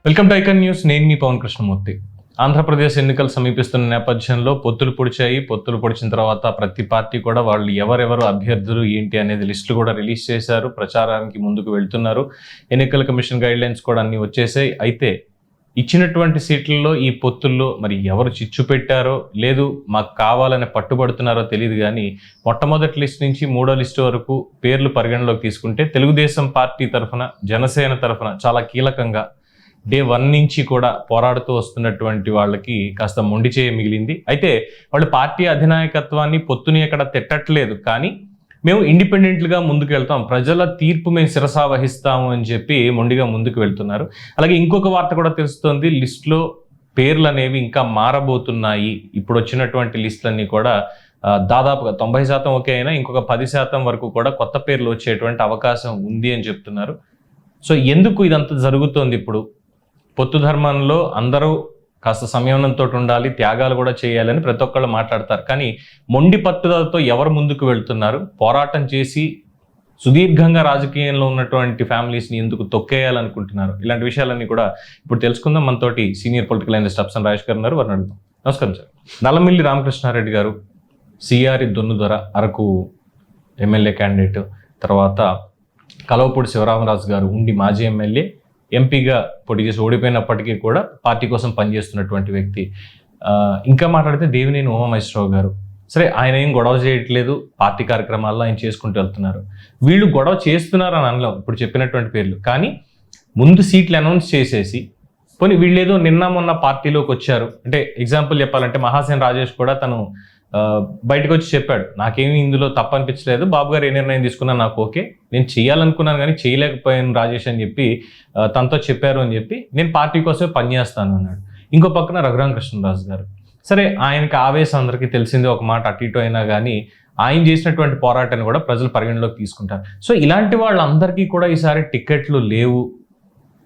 Welcome to icon news. నేను మీ పవన్ కృష్ణమూర్తి. ఆంధ్రప్రదేశ్ ఎన్నికలు సమీపిస్తున్న నేపథ్యంలో పొత్తులు పొడిచిన తర్వాత ప్రతి పార్టీ కూడా వాళ్ళు ఎవరెవరు అభ్యర్థులు ఏంటి అనేది లిస్టులు కూడా రిలీజ్ చేశారు. ప్రచారానికి ముందుకు వెళ్తున్నారు. ఎన్నికల కమిషన్ గైడ్ లైన్స్ కూడా అన్ని వచ్చేసాయి. అయితే ఇచ్చినటువంటి సీట్లలో ఈ పొత్తుల్లో మరి ఎవరు చిచ్చు పెట్టారో లేదు మాకు కావాలని పట్టుబడుతున్నారో తెలియదు. కానీ మొట్టమొదటి లిస్ట్ నుంచి మూడో లిస్టు వరకు పేర్లు పరిగణలోకి తీసుకుంటే తెలుగుదేశం పార్టీ తరఫున, జనసేన తరఫున చాలా కీలకంగా డే 1 నుంచి కూడా పోరాడుతూ వస్తున్నటువంటి వాళ్ళకి కాస్త మొండి చేయ మిగిలింది. అయితే వాళ్ళు పార్టీ అధినాయకత్వాన్ని, పొత్తుని ఎక్కడ తిట్టట్లేదు, కానీ మేము ఇండిపెండెంట్గా ముందుకు వెళ్తాం, ప్రజల తీర్పు మేము శిరసా వహిస్తాము అని చెప్పి మొండిగా ముందుకు వెళ్తున్నారు. అలాగే ఇంకొక వార్త కూడా తెలుస్తోంది, లిస్టులో పేర్లు అనేవి ఇంకా మారబోతున్నాయి. ఇప్పుడు వచ్చినటువంటి లిస్టులన్నీ కూడా దాదాపుగా 90% ఓకే అయినా ఇంకొక 10% వరకు కూడా కొత్త పేర్లు వచ్చేటువంటి అవకాశం ఉంది అని చెప్తున్నారు. సో ఎందుకు ఇదంతా జరుగుతోంది? ఇప్పుడు పొత్తు ధర్మంలో అందరూ కాస్త సంయమనంతో ఉండాలి, త్యాగాలు కూడా చేయాలని ప్రతి ఒక్కళ్ళు మాట్లాడతారు. కానీ మొండి పట్టుదలతో ఎవరు ముందుకు వెళ్తున్నారు, పోరాటం చేసి సుదీర్ఘంగా రాజకీయంలో ఉన్నటువంటి ఫ్యామిలీస్ని ఎందుకు తొక్కేయాలనుకుంటున్నారు, ఇలాంటి విషయాలన్నీ కూడా ఇప్పుడు తెలుసుకుందాం. మనతోటి సీనియర్ పొలిటికల్ అనలిస్ట్ అప్సన్ రాజేష్ గారు ఉన్నారు, వారిని అడుగుదాం. నమస్కారం సార్. నల్లమిల్లి రామకృష్ణారెడ్డి గారు CR Donnudora Araku MLA candidate, తర్వాత కలవపూడి శివరామరాజు గారు ఉండి మాజీ ఎమ్మెల్యే, ఎంపీగా పోటీ చేసి ఓడిపోయినప్పటికీ కూడా పార్టీ కోసం పనిచేస్తున్నటువంటి వ్యక్తి. ఇంకా మాట్లాడితే దేవినేని ఉమామహేశ్వరరావు గారు, సరే ఆయన ఏం గొడవ చేయట్లేదు, పార్టీ కార్యక్రమాల్లో ఆయన చేసుకుంటూ వెళ్తున్నారు. వీళ్ళు గొడవ చేస్తున్నారు అని అనలేం ఇప్పుడు చెప్పినటువంటి పేర్లు, కానీ ముందు సీట్లు అనౌన్స్ చేసేసి పోనీ వీళ్ళేదో నిన్న మొన్న పార్టీలోకి వచ్చారు అంటే, ఎగ్జాంపుల్ చెప్పాలంటే మహాసేన రాజేష్ కూడా తను బయటకు వచ్చి చెప్పాడు, నాకేమీ ఇందులో తప్పు అనిపించలేదు, బాబు గారు ఏ నిర్ణయం తీసుకున్నా నాకు ఓకే, నేను చేయాలనుకున్నాను కానీ చేయలేకపోయాను రాజేష్ అని చెప్పి తనతో చెప్పారు అని చెప్పి నేను పార్టీ కోసమే పనిచేస్తాను అన్నాడు. ఇంకో పక్కన రఘురామకృష్ణరాజు గారు, సరే ఆయనకి ఆవేశం అందరికీ తెలిసిందే, ఒక మాట అటు ఇటు అయినా కానీ ఆయన చేసినటువంటి పోరాటాన్ని కూడా ప్రజలు పరిగణలోకి తీసుకుంటారు. సో ఇలాంటి వాళ్ళందరికీ కూడా ఈసారి టికెట్లు లేవు,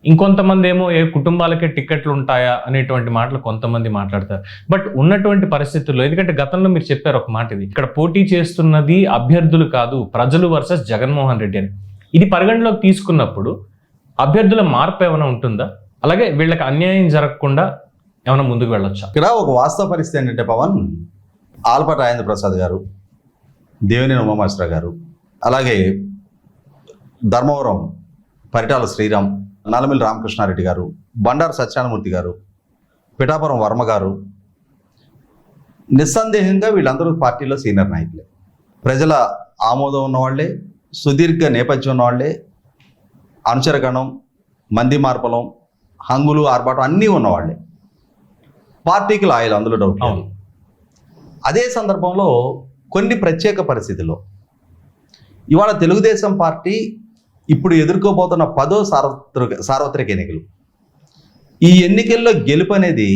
ఇంకొంతమంది ఏమో ఏ కుటుంబాలకే టికెట్లు ఉంటాయా అనేటువంటి మాటలు కొంతమంది మాట్లాడతారు. బట్ ఉన్నటువంటి పరిస్థితుల్లో, ఎందుకంటే గతంలో మీరు చెప్పారు ఒక మాట, ఇది ఇక్కడ పోటీ చేస్తున్నది అభ్యర్థులు కాదు, ప్రజలు వర్సెస్ జగన్మోహన్ రెడ్డి అని. ఇది పరిగణలోకి తీసుకున్నప్పుడు అభ్యర్థుల మార్పు ఏమైనా ఉంటుందా? అలాగే వీళ్ళకి అన్యాయం జరగకుండా ఏమైనా ముందుకు వెళ్ళొచ్చా? ఇక్కడ ఒక వాస్తవ పరిస్థితి ఏంటంటే పవన్, ఆల్పాటి రాజేంద్ర ప్రసాద్ గారు, దేవినేని ఉమామహేశ్వరరావు గారు, అలాగే ధర్మవరం పరిటాల శ్రీరామ్, నల్లమిల్లి రామకృష్ణారెడ్డి గారు, బండారు సత్యనారాయణమూర్తి గారు, పిఠాపురం వర్మ గారు, నిస్సందేహంగా వీళ్ళందరూ పార్టీలో సీనియర్ నాయకులే, ప్రజల ఆమోదం ఉన్నవాళ్లే, సుదీర్ఘ నేపథ్యం ఉన్నవాళ్లే, అనుచరగణం, మంది మార్పలం, హంగులు, ఆర్భాటం అన్నీ ఉన్నవాళ్లే, పార్టీకి లాయలు, అందులో డౌట్ లేదు. అదే సందర్భంలో కొన్ని ప్రత్యేక పరిస్థితుల్లో ఇవాళ తెలుగుదేశం పార్టీ ఇప్పుడు ఎదుర్కోబోతున్న 10వ సార్వత్రిక ఎన్నికలు, ఈ ఎన్నికల్లో గెలుపు అనేది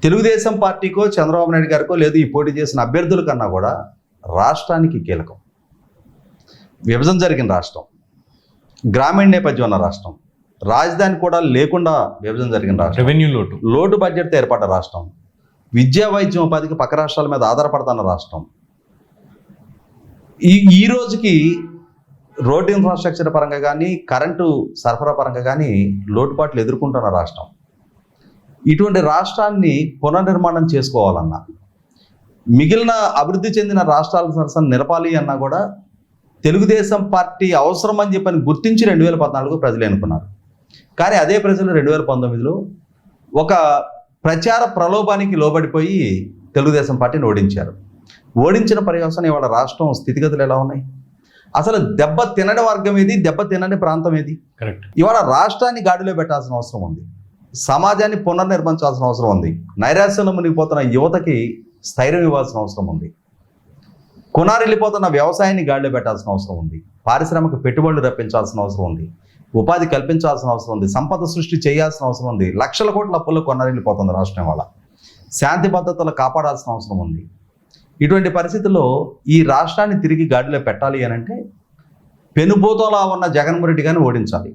తెలుగుదేశం పార్టీకో చంద్రబాబు నాయుడు గారికో లేదు ఈ పోటీ చేసిన అభ్యర్థుల కన్నా కూడా రాష్ట్రానికి కీలకం. విభజన జరిగిన రాష్ట్రం, గ్రామీణ నేపథ్యం ఉన్న రాష్ట్రం, రాజధాని కూడా లేకుండా విభజన జరిగిన రాష్ట్రం, రెవెన్యూ లోటు బడ్జెట్తో ఏర్పడ్డ రాష్ట్రం, విద్యా వైద్యం ఉపాధికి పక్క రాష్ట్రాల మీద ఆధారపడుతున్న రాష్ట్రం, ఈ రోజుకి రోడ్ ఇన్ఫ్రాస్ట్రక్చర్ పరంగా కానీ కరెంటు సరఫరా పరంగా కానీ లోటుపాట్లు ఎదుర్కొంటున్న రాష్ట్రం. ఇటువంటి రాష్ట్రాన్ని పునర్నిర్మాణం చేసుకోవాలన్నా, మిగిలిన అభివృద్ధి చెందిన రాష్ట్రాల సరసన నిలపాలి అన్నా కూడా తెలుగుదేశం పార్టీ అవసరం అని చెప్పని గుర్తించి 2014 ప్రజలు ఎన్నుకున్నారు. కానీ అదే ప్రజలు 2019లో ఒక ప్రచార ప్రలోభానికి లోబడిపోయి తెలుగుదేశం పార్టీని ఓడించారు. ఓడించిన పర్యవసానం ఇవాళ రాష్ట్రం స్థితిగతులు ఎలా ఉన్నాయి? అసలు దెబ్బ తినని వర్గం ఏది, దెబ్బ తినని ప్రాంతం ఏది? కరెక్ట్. ఇవాళ రాష్ట్రాన్ని గాడిలో పెట్టాల్సిన అవసరం ఉంది, సమాజాన్ని పునర్నిర్మించాల్సిన అవసరం ఉంది, నైరాశ్యంలో మునిగిపోతున్న యువతకి స్థైర్యం ఇవ్వాల్సిన అవసరం ఉంది, కొనారిల్లిపోతున్న వ్యవసాయాన్ని గాడిలో పెట్టాల్సిన అవసరం ఉంది, పారిశ్రామిక పెట్టుబడులు రప్పించాల్సిన అవసరం ఉంది, ఉపాధి కల్పించాల్సిన అవసరం ఉంది, సంపద సృష్టి చేయాల్సిన అవసరం ఉంది, లక్షల కోట్ల అప్పుల్లో కొనారిల్లిపోతుంది రాష్ట్రం. వల్ల శాంతి భద్రతలు కాపాడాల్సిన అవసరం ఉంది. ఇటువంటి పరిస్థితుల్లో ఈ రాష్ట్రాన్ని తిరిగి గాడిలో పెట్టాలి అని అంటే పెనుభూతంలా ఉన్న జగన్మోహన్ రెడ్డి గారిని ఓడించాలి.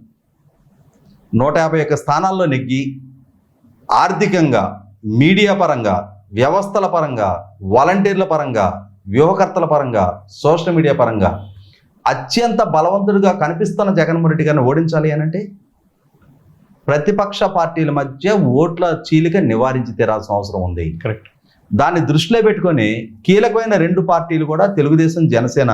151 స్థానాల్లో నెగ్గి ఆర్థికంగా, మీడియా పరంగా, వ్యవస్థల పరంగా, వాలంటీర్ల పరంగా, వ్యూహకర్తల పరంగా, సోషల్ మీడియా పరంగా అత్యంత బలవంతుడిగా కనిపిస్తున్న జగన్మోహన్ రెడ్డి గారిని ఓడించాలి అని అంటే ప్రతిపక్ష పార్టీల మధ్య ఓట్ల చీలిక నివారించి తీరాల్సిన అవసరం ఉంది. కరెక్ట్. దాన్ని దృష్టిలో పెట్టుకొని కీలకమైన 2 పార్టీలు కూడా తెలుగుదేశం, జనసేన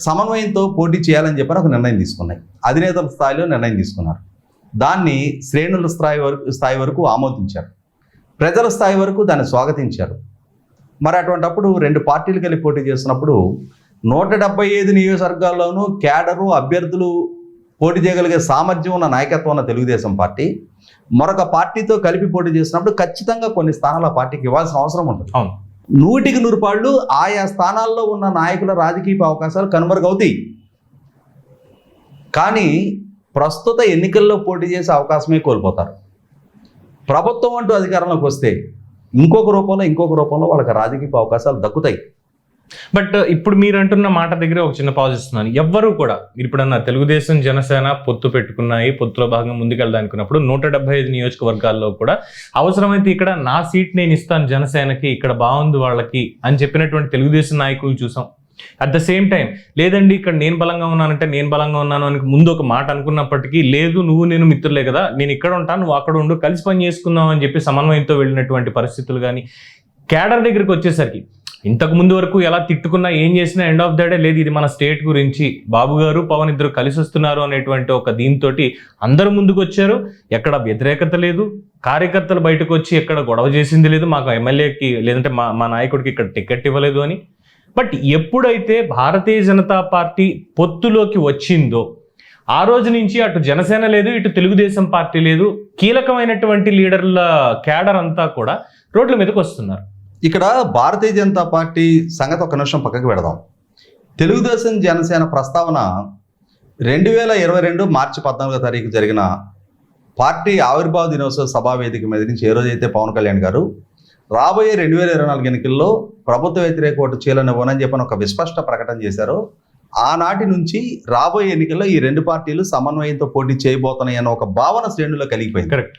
సమన్వయంతో పోటీ చేయాలని చెప్పని ఒక నిర్ణయం తీసుకున్నాయి. అధినేతల స్థాయిలో నిర్ణయం తీసుకున్నారు. దాన్ని శ్రేణుల స్థాయి వరకు ఆమోదించారు. ప్రజల స్థాయి వరకు దాన్ని స్వాగతించారు. మరి అటువంటప్పుడు 2 పార్టీలు కలిపి పోటీ చేస్తున్నప్పుడు 175 నియోజకవర్గాల్లోనూ క్యాడరు అభ్యర్థులు పోటీ చేయగలిగే సామర్థ్యం ఉన్న నాయకత్వం ఉన్న తెలుగుదేశం పార్టీ మరొక పార్టీతో కలిపి పోటీ చేసినప్పుడు ఖచ్చితంగా కొన్ని స్థానాల పార్టీకి ఇవ్వాల్సిన అవసరం ఉంటుంది. అవును. 100కి 100 పాళ్ళు ఆయా స్థానాల్లో ఉన్న నాయకుల రాజకీయ అవకాశాలు కనుమరుగవుతాయి. కానీ ప్రస్తుత ఎన్నికల్లో పోటీ చేసే అవకాశమే కోల్పోతారు. ప్రభుత్వం అంటూ అధికారంలోకి వస్తే ఇంకొక రూపంలో వాళ్ళకి రాజకీయ అవకాశాలు దక్కుతాయి. బట్ ఇప్పుడు మీరు అంటున్న మాట దగ్గర ఒక చిన్న పాజ్ ఇస్తున్నాను. ఎవ్వరూ కూడా మీరు ఇప్పుడన్నా తెలుగుదేశం, జనసేన పొత్తు పెట్టుకున్నాయి, పొత్తులో భాగంగా ముందుకెళ్ళడానుకున్నప్పుడు 175 నియోజకవర్గాల్లో కూడా అవసరమైతే ఇక్కడ నా సీట్ నేను ఇస్తాను జనసేనకి, ఇక్కడ బాగుంది వాళ్ళకి అని చెప్పినటువంటి తెలుగుదేశం నాయకులు చూసాం. అట్ ద సేమ్ టైం లేదండి ఇక్కడ నేను బలంగా ఉన్నానంటే నేను బలంగా ఉన్నాను అని ముందు ఒక మాట అనుకున్నప్పటికీ, లేదు నువ్వు నేను మిత్రులే కదా, నేను ఇక్కడ ఉంటాను నువ్వు అక్కడ ఉండు, కలిసి పని చేసుకుందాం అని చెప్పి సమన్వయంతో వెళ్ళినటువంటి పరిస్థితులు కానీ, క్యాడర్ దగ్గరికి వచ్చేసరికి ఇంతకు ముందు వరకు ఎలా తిట్టుకున్నా ఏం చేసినా ఎండ్ ఆఫ్ ద డే లేదు ఇది మన స్టేట్ గురించి, బాబు గారు పవన్ ఇద్దరు కలిసి వస్తున్నారు అనేటువంటి ఒక దీంతో అందరూ ముందుకు వచ్చారు. ఎక్కడ వ్యతిరేకత లేదు, కార్యకర్తలు బయటకు వచ్చి ఎక్కడ గొడవ చేసింది లేదు, మాకు ఎమ్మెల్యేకి లేదంటే మా నాయకుడికి ఇక్కడ టికెట్ ఇవ్వలేదు అని. బట్ ఎప్పుడైతే భారతీయ జనతా పార్టీ పొత్తులోకి వచ్చిందో ఆ రోజు నుంచి అటు జనసేన లేదు, ఇటు తెలుగుదేశం పార్టీ లేదు, కీలకమైనటువంటి లీడర్ల క్యాడర్ అంతా కూడా రోడ్ల మీదకి వస్తున్నారు. ఇక్కడ భారతీయ జనతా పార్టీ సంగతి ఒక నిమిషం పక్కకు పెడదాం. తెలుగుదేశం, జనసేన ప్రస్తావన 2022 మార్చి 14వ తారీఖు జరిగిన పార్టీ ఆవిర్భావ దినోత్సవ సభా వేదిక మీద నుంచి ఏ రోజైతే పవన్ కళ్యాణ్ గారు రాబోయే 2024 ఎన్నికల్లో ప్రభుత్వ వ్యతిరేక ఓటు చీలనివ్వనని చెప్పని ఒక విస్పష్ట ప్రకటన చేశారో ఆనాటి నుంచి రాబోయే ఎన్నికల్లో ఈ 2 పార్టీలు సమన్వయంతో పోటీ చేయబోతున్నాయి అన్న ఒక భావన శ్రేణుల్లో కలిగిపోయింది. కరెక్ట్.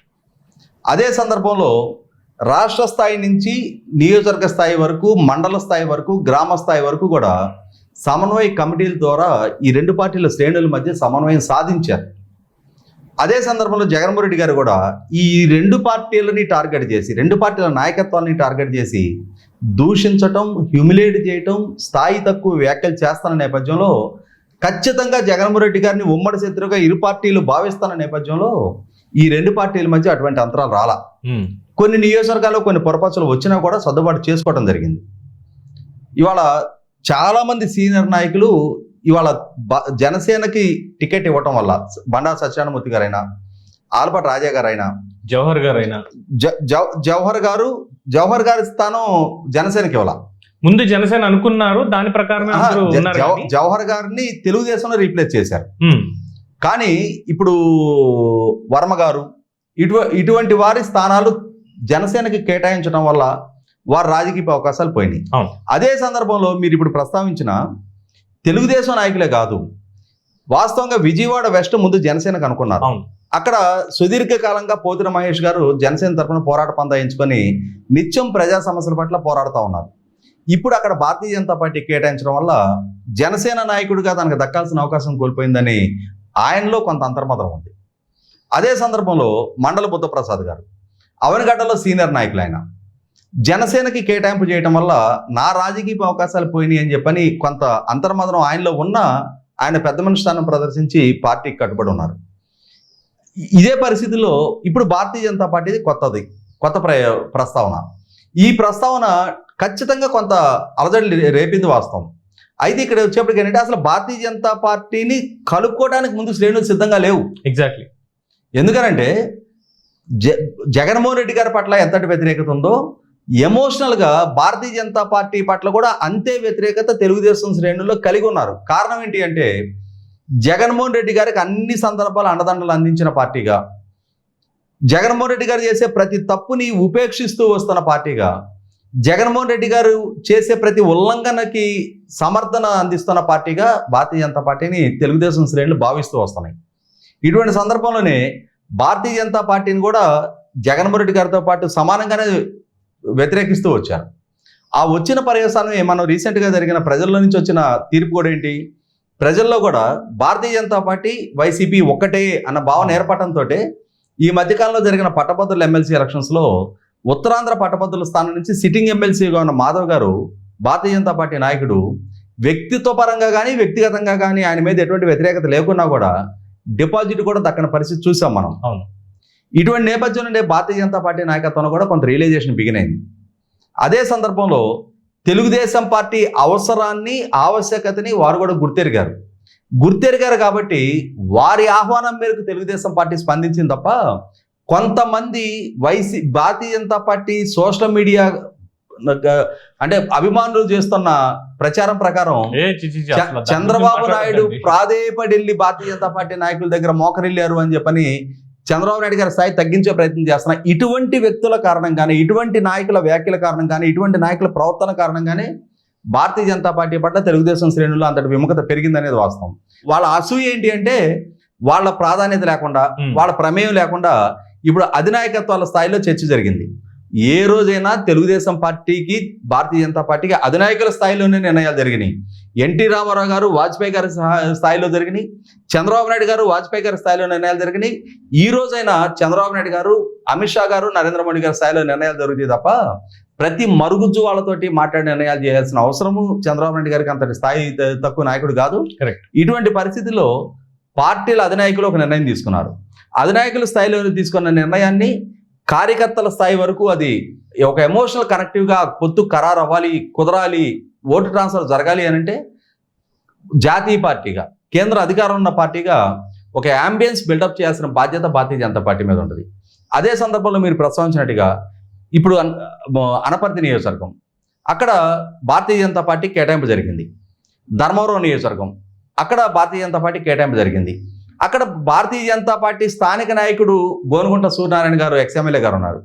అదే సందర్భంలో రాష్ట్ర స్థాయి నుంచి నియోజకవర్గ స్థాయి వరకు, మండల స్థాయి వరకు, గ్రామ స్థాయి వరకు కూడా సమన్వయ కమిటీల ద్వారా ఈ 2 పార్టీల శ్రేణుల మధ్య సమన్వయం సాధించారు. అదే సందర్భంలో జగన్మోహన్ రెడ్డి గారు కూడా ఈ 2 పార్టీలని టార్గెట్ చేసి, 2 పార్టీల నాయకత్వాన్ని టార్గెట్ చేసి దూషించటం, హ్యూమిలేట్ చేయటం, స్థాయి తక్కువ వ్యాఖ్యలు చేస్తున్న నేపథ్యంలో ఖచ్చితంగా జగన్మోహన్ రెడ్డి గారిని ఉమ్మడి శత్రువుగా ఇరు పార్టీలు భావిస్తున్న నేపథ్యంలో ఈ 2 పార్టీల మధ్య అటువంటి అంతరాలు రాలా. కొన్ని నియోజకవర్గాల్లో కొన్ని పొరపాట్లు వచ్చినా కూడా సర్దుబాటు చేసుకోవడం జరిగింది. ఇవాళ చాలామంది సీనియర్ నాయకులు ఇవాళ జనసేనకి టికెట్ ఇవ్వటం వల్ల బండా సత్యనారాయణమూర్తి గారైనా, ఆలపాటి రాజా గారైనా, జవహర్ గారైనా, జవహర్ గారి స్థానం జనసేనకి ఇవ్వాల. ముందు జనసేన అనుకున్నారు, దాని ప్రకారమే జవహర్ గారిని తెలుగుదేశంలో రీప్లేస్ చేశారు. కానీ ఇప్పుడు వర్మ గారు ఇటువంటి వారి స్థానాలు జనసేనకి కేటాయించడం వల్ల వారి రాజకీయ అవకాశాలు పోయినాయి. అదే సందర్భంలో మీరు ఇప్పుడు ప్రస్తావించిన తెలుగుదేశం నాయకులే కాదు, వాస్తవంగా విజయవాడ వెస్ట్ ముందు జనసేనకు అనుకున్నారు. అక్కడ సుదీర్ఘకాలంగా పోతిన మహేష్ గారు జనసేన తరఫున పోరాట పందా ఎంచుకొని నిత్యం ప్రజా సమస్యల పట్ల పోరాడుతూ ఉన్నారు. ఇప్పుడు అక్కడ భారతీయ జనతా పార్టీ కేటాయించడం వల్ల జనసేన నాయకుడిగా తనకు దక్కాల్సిన అవకాశం కోల్పోయిందని ఆయనలో కొంత అంతర్మతం ఉంది. అదే సందర్భంలో మండల బుద్ధప్రసాద్ గారు అవనగడ్డలో సీనియర్ నాయకులు, ఆయన జనసేనకి కేటాయింపు చేయడం వల్ల నా రాజకీయ అవకాశాలు పోయినాయి అని చెప్పని కొంత అంతర్మదనం ఆయనలో ఉన్న ఆయన పెద్ద మనిషి స్థానం ప్రదర్శించి పార్టీకి కట్టుబడి ఉన్నారు. ఇదే పరిస్థితుల్లో ఇప్పుడు భారతీయ జనతా పార్టీది కొత్త ప్రస్తావన. ఈ ప్రస్తావన ఖచ్చితంగా కొంత అలజడి రేపింది వాస్తవం. అయితే ఇక్కడ వచ్చేప్పటికి ఏంటంటే అసలు భారతీయ జనతా పార్టీని కలుపుకోవడానికి ముందు శ్రేణులు సిద్ధంగా లేవు. ఎగ్జాక్ట్లీ. ఎందుకనంటే జగన్మోహన్ రెడ్డి గారి పట్ల ఎంతటి వ్యతిరేకత ఉందో ఎమోషనల్గా భారతీయ జనతా పార్టీ పట్ల కూడా అంతే వ్యతిరేకత తెలుగుదేశం శ్రేణుల్లో కలిగి ఉన్నారు. కారణం ఏంటి అంటే జగన్మోహన్ రెడ్డి గారికి అన్ని సందర్భాలు అండదండలు అందించిన పార్టీగా, జగన్మోహన్ రెడ్డి గారు చేసే ప్రతి తప్పుని ఉపేక్షిస్తూ వస్తున్న పార్టీగా, జగన్మోహన్ రెడ్డి గారు చేసే ప్రతి ఉల్లంఘనకి సమర్థన అందిస్తున్న పార్టీగా భారతీయ జనతా పార్టీని తెలుగుదేశం శ్రేణులు భావిస్తూ వస్తున్నాయి. ఇటువంటి సందర్భంలోనే భారతీయ జనతా పార్టీని కూడా జగన్మోహన్ రెడ్డి గారితో పాటు సమానంగానే వ్యతిరేకిస్తూ వచ్చారు. ఆ వచ్చిన పర్యవసానం మనం రీసెంట్గా జరిగిన ప్రజల్లో నుంచి వచ్చిన తీర్పు కూడా ఏంటి, ప్రజల్లో కూడా భారతీయ జనతా పార్టీ వైసీపీ ఒక్కటే అన్న భావన ఏర్పడటంతో ఈ మధ్యకాలంలో జరిగిన పట్టభద్రుల ఎమ్మెల్సీ ఎలక్షన్స్లో ఉత్తరాంధ్ర పట్టభద్రుల స్థానం నుంచి సిట్టింగ్ ఎమ్మెల్సీగా ఉన్న మాధవ్ గారు, భారతీయ జనతా పార్టీ నాయకుడు, వ్యక్తిత్వ పరంగా కానీ వ్యక్తిగతంగా కానీ ఆయన మీద ఎటువంటి వ్యతిరేకత లేకున్నా కూడా డిపాజిట్ కూడా దక్కని పరిస్థితి చూసాం మనం. అవును. ఇటువంటి నేపథ్యం నుండి భారతీయ జనతా పార్టీ నాయకత్వంలో కూడా కొంత రియలైజేషన్ బిగినైంది. అదే సందర్భంలో తెలుగుదేశం పార్టీ అవసరాన్ని, ఆవశ్యకతని వారు కూడా గుర్తెరిగారు కాబట్టి వారి ఆహ్వానం మేరకు తెలుగుదేశం పార్టీ స్పందించింది తప్ప కొంతమంది Bharatiya Janata party social media అంటే అభిమానులు చేస్తున్న ప్రచారం ప్రకారం చంద్రబాబు నాయుడు ప్రాధేయపడి భారతీయ జనతా పార్టీ నాయకుల దగ్గర మోకరిల్లారు అని చెప్పని చంద్రబాబు నాయుడు గారి స్థాయి తగ్గించే ప్రయత్నం చేస్తున్నా. ఇటువంటి వ్యక్తుల కారణంగానే, ఇటువంటి నాయకుల వ్యాఖ్యల కారణంగానే, ఇటువంటి నాయకుల ప్రవర్తన కారణంగానే భారతీయ జనతా పార్టీ పట్ల తెలుగుదేశం శ్రేణుల్లో అంతటి విముఖత పెరిగిందనేది వాస్తవం. వాళ్ళ అసూయ ఏంటి అంటే వాళ్ళ ప్రాధాన్యత లేకుండా, వాళ్ళ ప్రమేయం లేకుండా ఇప్పుడు అధినాయకత్వాల స్థాయిలో చర్చ జరిగింది. ఏ రోజైనా తెలుగుదేశం పార్టీకి, భారతీయ జనతా పార్టీకి అధినాయకుల స్థాయిలోనే నిర్ణయాలు జరిగినాయి. ఎన్టీ రామారావు గారు, వాజ్పేయి గారి స్థాయిలో జరిగినాయి. చంద్రబాబు నాయుడు గారు, వాజ్పేయి గారి స్థాయిలో నిర్ణయాలు జరిగినాయి. ఈ రోజైనా చంద్రబాబు నాయుడు గారు, అమిత్ షా గారు, నరేంద్ర మోడీ గారి స్థాయిలో నిర్ణయాలు జరుగుతాయి తప్ప ప్రతి మరుగుజ్జు వాళ్ళతోటి మాట్లాడి నిర్ణయాలు చేయాల్సిన అవసరము చంద్రబాబు నాయుడు గారికి అంతటి స్థాయి తక్కువ నాయకుడు కాదు. ఇటువంటి పరిస్థితుల్లో పార్టీల అధినాయకులు ఒక నిర్ణయం తీసుకున్నారు. అధినాయకుల స్థాయిలో తీసుకున్న నిర్ణయాన్ని కార్యకర్తల స్థాయి వరకు అది ఒక ఎమోషనల్ కనెక్టివ్గా పొత్తు ఖరారు అవ్వాలి, కుదరాలి, ఓటు ట్రాన్స్ఫర్ జరగాలి అని అంటే జాతీయ పార్టీగా, కేంద్ర అధికారం ఉన్న పార్టీగా ఒక యాంబియన్స్ బిల్డప్ చేయాల్సిన బాధ్యత భారతీయ జనతా పార్టీ మీద ఉంటుంది. అదే సందర్భంలో మీరు ప్రస్తావించినట్టుగా ఇప్పుడు అనపర్తి నియోజకవర్గం, అక్కడ భారతీయ జనతా పార్టీ కేటాయింపు జరిగింది. ధర్మవరం నియోజకవర్గం, అక్కడ భారతీయ జనతా పార్టీ కేటాయింపు జరిగింది. అక్కడ భారతీయ జనతా పార్టీ స్థానిక నాయకుడు గోనుగుంట సూర్యనారాయణ గారు, ఎక్స్ఎమ్మెల్యే గారు ఉన్నారు.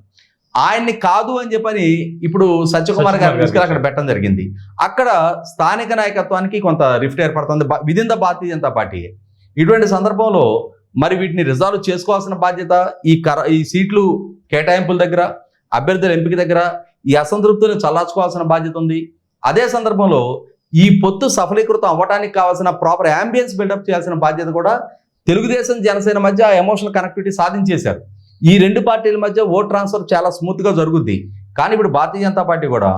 ఆయన్ని కాదు అని చెప్పని ఇప్పుడు సత్యకుమార్ గారు తీసుకెళ్ళి అక్కడ పెట్టడం జరిగింది. అక్కడ స్థానిక నాయకత్వానికి కొంత రిఫ్ట్ ఏర్పడుతుంది within the Bharatiya Janata party. ఇటువంటి సందర్భంలో మరి వీటిని రిజాల్వ్ చేసుకోవాల్సిన బాధ్యత ఈ సీట్లు కేటాయింపుల దగ్గర, అభ్యర్థుల ఎంపిక దగ్గర ఈ అసంతృప్తిని చల్లార్చుకోవాల్సిన బాధ్యత ఉంది. అదే సందర్భంలో ఈ పొత్తు సఫలీకృతం అవ్వడానికి కావాల్సిన ప్రాపర్ యాంబియన్స్ బిల్డప్ చేయాల్సిన బాధ్యత కూడా తెలుగుదేశం, జనసేన మధ్య ఎమోషనల్ కనెక్టివిటీ సాధించేశారు. ఈ రెండు పార్టీల మధ్య ఓట్ ట్రాన్స్ఫర్ చాలా స్మూత్గా జరుగుద్ది. కానీ ఇప్పుడు భారతీయ జనతా పార్టీ కూడా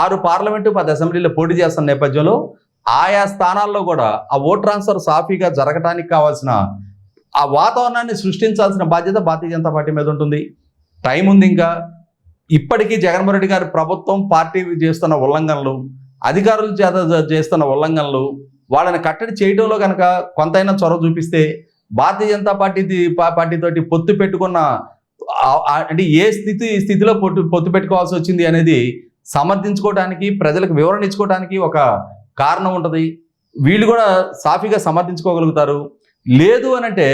6 పార్లమెంటు 10 అసెంబ్లీలో పోటీ చేస్తున్న నేపథ్యంలో ఆయా స్థానాల్లో కూడా ఆ ఓట్ ట్రాన్స్ఫర్ సాఫీగా జరగడానికి కావాల్సిన ఆ వాతావరణాన్ని సృష్టించాల్సిన బాధ్యత భారతీయ జనతా పార్టీ మీద ఉంటుంది. టైం ఉంది ఇంకా. ఇప్పటికీ జగన్మోహన్ రెడ్డి గారి ప్రభుత్వం, పార్టీ చేస్తున్న ఉల్లంఘనలు, అధికారుల చేత చేస్తున్న ఉల్లంఘనలు, వాళ్ళని కట్టడి చేయడంలో కనుక కొంతైనా చొరవ చూపిస్తే భారతీయ జనతా పార్టీతోటి పొత్తు పెట్టుకున్న అంటే ఏ స్థితిలో పొత్తు పెట్టుకోవాల్సి వచ్చింది అనేది సమర్థించుకోవడానికి, ప్రజలకు వివరణ ఇచ్చుకోవడానికి ఒక కారణం ఉంటుంది. వీళ్ళు కూడా సాఫీగా సమర్థించుకోగలుగుతారు. లేదు అని అంటే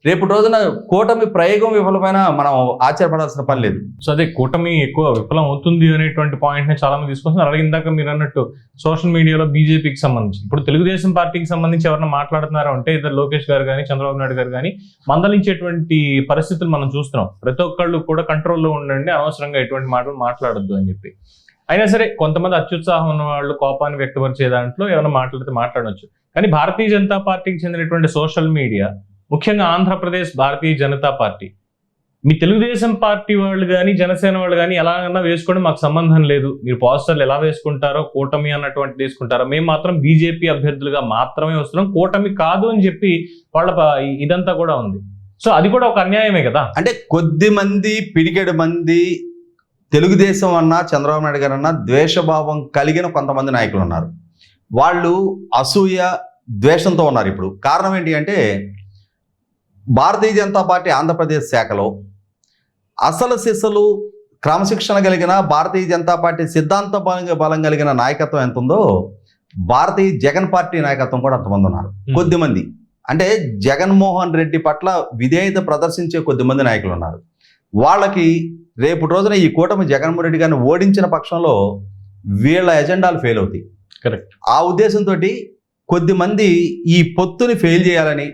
రేపు రోజున కూటమి ప్రయోగం విఫలమైన మనం ఆశ్చర్యపడాల్సిన పని లేదు. సో అదే కూటమి ఎక్కువ విఫలం అవుతుంది అనేటువంటి పాయింట్ని చాలా మంది తీసుకొస్తున్నారు. అలాగే ఇందాక మీరు అన్నట్టు సోషల్ మీడియాలో బీజేపీకి సంబంధించి, ఇప్పుడు తెలుగుదేశం పార్టీకి సంబంధించి ఎవరైనా మాట్లాడుతున్నారో అంటే ఇద్దరు లోకేష్ గారు కానీ చంద్రబాబు నాయుడు గారు కానీ మందలించేటువంటి పరిస్థితులు మనం చూస్తున్నాం. ప్రతి ఒక్కళ్ళు కూడా కంట్రోల్లో ఉండండి, అనవసరంగా ఎటువంటి మాటలు మాట్లాడొద్దు అని చెప్పి. అయినా సరే కొంతమంది అత్యుత్సాహం ఉన్న వాళ్ళు కోపాన్ని వ్యక్తపరిచే దాంట్లో ఏమైనా మాట్లాడితే మాట్లాడవచ్చు. కానీ భారతీయ జనతా పార్టీకి చెందినటువంటి సోషల్ మీడియా, ముఖ్యంగా ఆంధ్రప్రదేశ్ భారతీయ జనతా పార్టీ, మీ తెలుగుదేశం పార్టీ వాళ్ళు కానీ జనసేన వాళ్ళు కానీ ఎలాగన్నా వేసుకోవడం మాకు సంబంధం లేదు, మీరు పోస్టర్లు ఎలా వేసుకుంటారో కూటమి అన్నటువంటి వేసుకుంటారో, మేము మాత్రం బీజేపీ అభ్యర్థులుగా మాత్రమే వస్తున్నాం, కూటమి కాదు అని చెప్పి వాళ్ళ ఇదంతా కూడా ఉంది. సో అది కూడా ఒక అన్యాయమే కదా. అంటే కొద్ది మంది, పిడికెడు మంది తెలుగుదేశం అన్నా చంద్రబాబు నాయుడు గారు అన్నా ద్వేషభావం కలిగిన కొంతమంది నాయకులు ఉన్నారు. వాళ్ళు అసూయ, ద్వేషంతో ఉన్నారు. ఇప్పుడు కారణం ఏంటి అంటే భారతీయ జనతా పార్టీ ఆంధ్రప్రదేశ్ శాఖలో అసలు సిసలు క్రమశిక్షణ కలిగిన భారతీయ జనతా పార్టీ సిద్ధాంత బలం కలిగిన నాయకత్వం ఎంత ఉందో భారతీయ జగన్ పార్టీ నాయకత్వం కూడా అంతమంది ఉన్నారు. కొద్దిమంది అంటే జగన్మోహన్ రెడ్డి పట్ల విధేయత ప్రదర్శించే కొద్దిమంది నాయకులు ఉన్నారు. వాళ్ళకి రేపు రోజున ఈ కూటమి జగన్మోహన్ రెడ్డి గారిని ఓడించిన పక్షంలో వీళ్ళ ఎజెండాలు ఫెయిల్ అవుతాయి. కరెక్ట్. ఆ ఉద్దేశంతో కొద్దిమంది ఈ పొత్తుని ఫెయిల్ చేయాలని,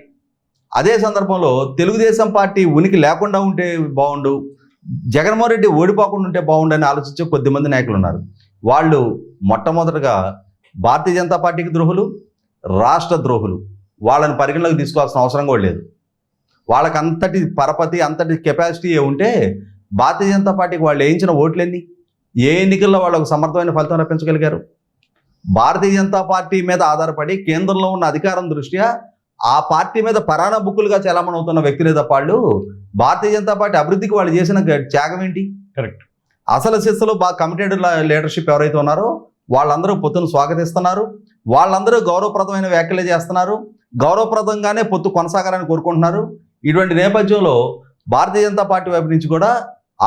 అదే సందర్భంలో తెలుగుదేశం పార్టీ ఉనికి లేకుండా ఉంటే బాగుండు, జగన్మోహన్ రెడ్డి ఓడిపోకుండా ఉంటే బాగుండు అని ఆలోచించే కొద్దిమంది నాయకులు ఉన్నారు. వాళ్ళు మొట్టమొదటిగా భారతీయ జనతా పార్టీకి ద్రోహులు, రాష్ట్ర ద్రోహులు. వాళ్ళని పరిగణలోకి తీసుకోవాల్సిన అవసరం కూడా లేదు. వాళ్ళకి అంతటి పరపతి అంతటి కెపాసిటీ ఉంటే భారతీయ జనతా పార్టీకి వాళ్ళు వేయించిన ఓట్లెన్ని, ఏ ఎన్నికల్లో వాళ్ళు ఒక సమర్థమైన ఫలితం రప్పించగలిగారు? భారతీయ జనతా పార్టీ మీద ఆధారపడి కేంద్రంలో ఉన్న అధికారం దృష్ట్యా ఆ పార్టీ మీద పరాణ బుక్కులుగా చలామణి అవుతున్న వ్యక్తులే తప్ప వాళ్ళు భారతీయ జనతా పార్టీ అభివృద్ధికి వాళ్ళు చేసిన త్యాగం ఏంటి? కరెక్ట్. అసలు శిస్సులో బాగా కమిటెడ్ లీడర్షిప్ ఎవరైతే ఉన్నారో వాళ్ళందరూ పొత్తును స్వాగతిస్తున్నారు, వాళ్ళందరూ గౌరవప్రదమైన వ్యాఖ్యలు చేస్తున్నారు, గౌరవప్రదంగానే పొత్తు కొనసాగాలని కోరుకుంటున్నారు. ఇటువంటి నేపథ్యంలో భారతీయ జనతా పార్టీ వైపు నుంచి కూడా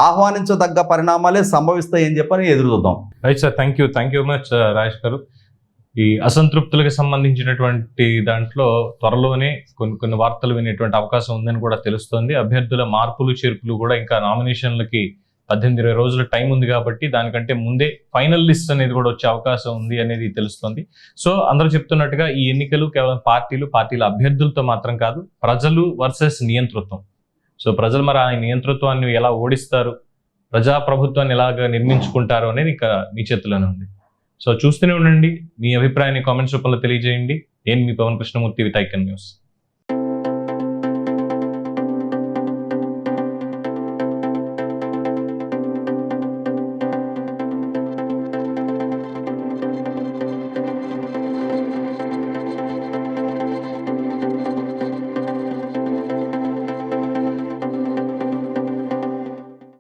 ఆహ్వానించదగ్గ పరిణామాలే సంభవిస్తాయని చెప్పని ఎదురు చూద్దాం. Right sir, thank you much Rajesh గారు. ఈ అసంతృప్తులకు సంబంధించినటువంటి దాంట్లో త్వరలోనే కొన్ని వార్తలు వినేటువంటి అవకాశం ఉందని కూడా తెలుస్తోంది. అభ్యర్థుల మార్పులు చేర్పులు కూడా ఇంకా నామినేషన్లకి 18-20 రోజుల టైం ఉంది కాబట్టి దానికంటే ముందే ఫైనల్ లిస్ట్ అనేది కూడా వచ్చే అవకాశం ఉంది అనేది తెలుస్తోంది. సో అందరూ చెప్తున్నట్టుగా ఈ ఎన్నికలు కేవలం పార్టీల అభ్యర్థులతో మాత్రం కాదు, ప్రజలు వర్సెస్ నియంతృత్వం. సో ప్రజలు మరి ఆ నియంతృత్వాన్ని ఎలా ఓడిస్తారు, ప్రజాప్రభుత్వాన్ని ఎలాగ నిర్మించుకుంటారు అనేది ఇంకా మీ చేతిలోనే ఉంది. సో చూస్తూనే ఉండండి. మీ అభిప్రాయాన్ని కామెంట్స్ రూపంలో తెలియజేయండి. నేను మీ Pawan Krishnamurthy with Icon news.